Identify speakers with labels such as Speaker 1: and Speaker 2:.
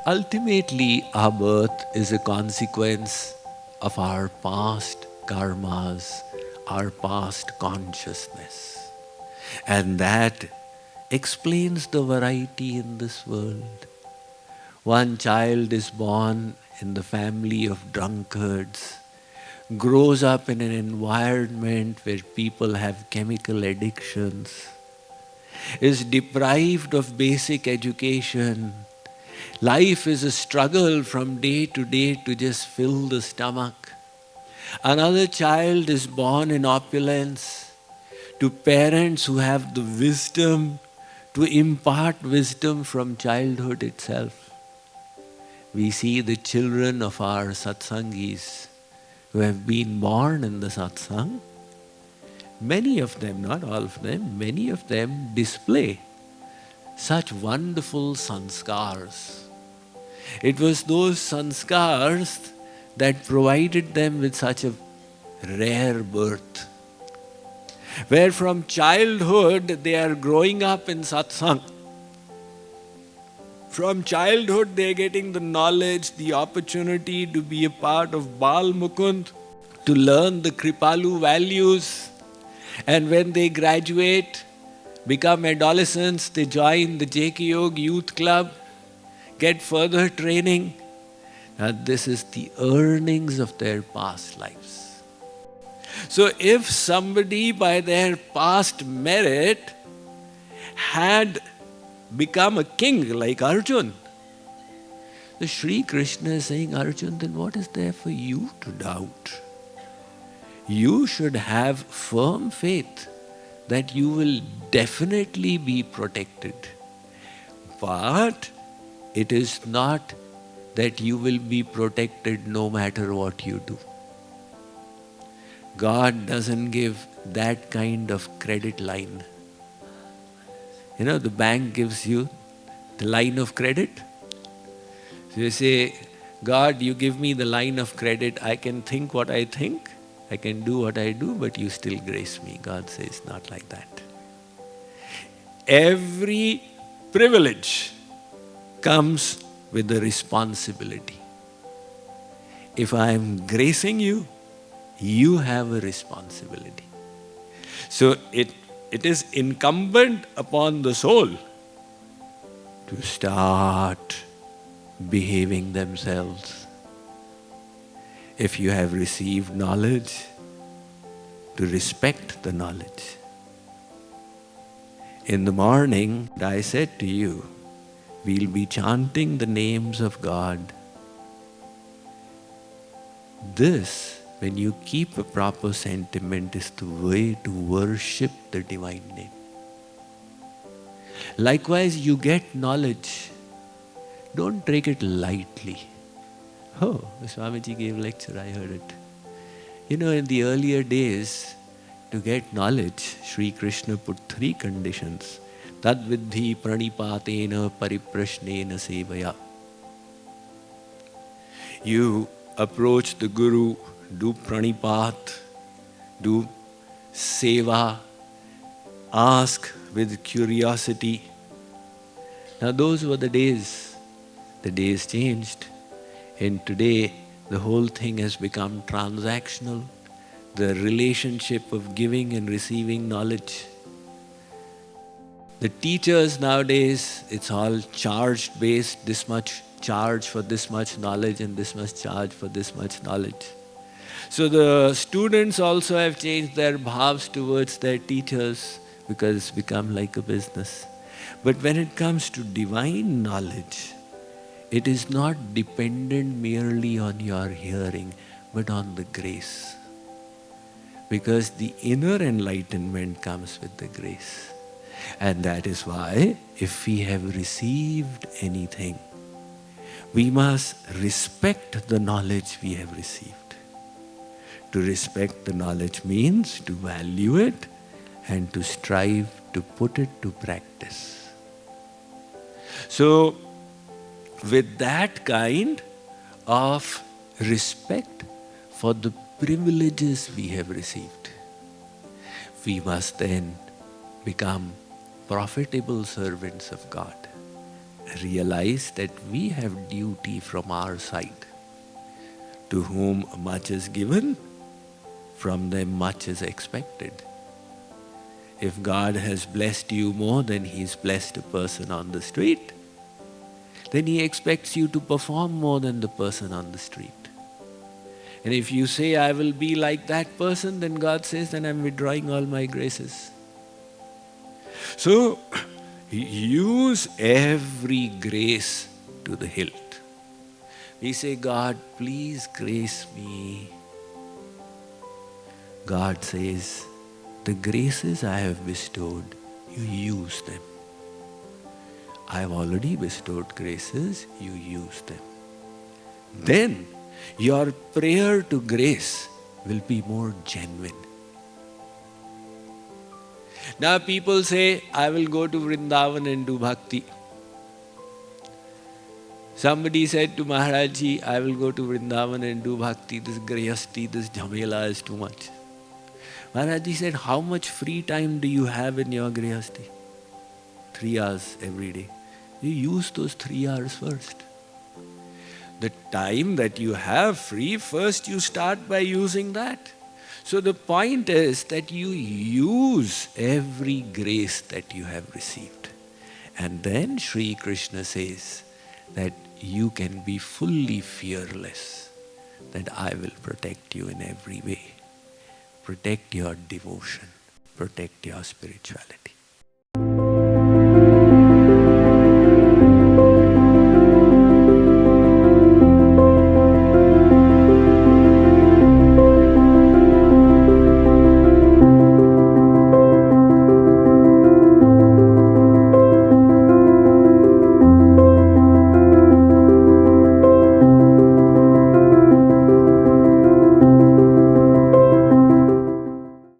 Speaker 1: Ultimately, our birth is a consequence of our past karmas, our past consciousness. And that explains the variety in this world. One child is born in the family of drunkards, grows up in an environment where people have chemical addictions, is deprived of basic education. Life is a struggle from day to day to just fill the stomach. Another child is born in opulence to parents who have the wisdom to impart wisdom from childhood itself. We see the children of our satsangis who have been born in the satsang. Many of them, not all of them, many of them display such wonderful sanskars. It was those sanskars that provided them with such a rare birth, where from childhood they are growing up in satsang. From childhood they are getting the knowledge, the opportunity to be a part of Bal Mukund, to learn the Kripalu values. And when they graduate, become adolescents, they join the J.K. Yog Youth Club, get further training. And this is the earnings of their past lives. So if somebody by their past merit had become a king like Arjun, the Sri Krishna is saying, Arjun, then what is there for you to doubt? You should have firm faith that you will definitely be protected. But it is not that you will be protected no matter what you do. God doesn't give that kind of credit line. You know, the bank gives you the line of credit. So you say, God, you give me the line of credit. I can think what I think. I can do what I do, but you still grace me. God says, not like that. Every privilege comes with a responsibility. If I am gracing you, you have a responsibility. So it is incumbent upon the soul to start behaving themselves. If you have received knowledge, to respect the knowledge. In the morning, I said to you, we'll be chanting the names of God. This, when you keep a proper sentiment, is the way to worship the divine name. Likewise, you get knowledge. Don't take it lightly. Oh, Swamiji gave lecture, I heard it. You know, in the earlier days, to get knowledge, Sri Krishna put 3 conditions. Tad vidhi pranipatena pariprashnena sevaya. You approach the Guru, do pranipat, do seva, ask with curiosity. Now those were the days. The days changed. And today, the whole thing has become transactional. The relationship of giving and receiving knowledge. The teachers nowadays, it's all charged based, this much charge for this much knowledge and this much charge for this much knowledge. So the students also have changed their bhavs towards their teachers because it's become like a business. But when it comes to divine knowledge, it is not dependent merely on your hearing, but on the grace. Because the inner enlightenment comes with the grace. And that is why, if we have received anything, we must respect the knowledge we have received. To respect the knowledge means to value it and to strive to put it to practice. So, with that kind of respect for the privileges we have received, we must then become profitable servants of God. realize that we have duty from our side. To whom much is given, from them much is expected. If God has blessed you more than He's blessed a person on the street, then He expects you to perform more than the person on the street. And if you say, I will be like that person, then God says, then I'm withdrawing all my graces. So, use every grace to the hilt. We say, God, please grace me. God says, the graces I have bestowed, you use them. I have already bestowed graces, you use them. Then, your prayer to grace will be more genuine. Now people say, I will go to Vrindavan and do bhakti. Somebody said to Maharaj Ji, I will go to Vrindavan and do bhakti. This grihasti, this jhamela is too much. Maharaj Ji said, how much free time do you have in your grihasti? 3 hours every day. You use those 3 hours first. The time that you have free, first you start by using that. So the point is that you use every grace that you have received. And then Sri Krishna says that you can be fully fearless, that I will protect you in every way. Protect your devotion, protect your spirituality.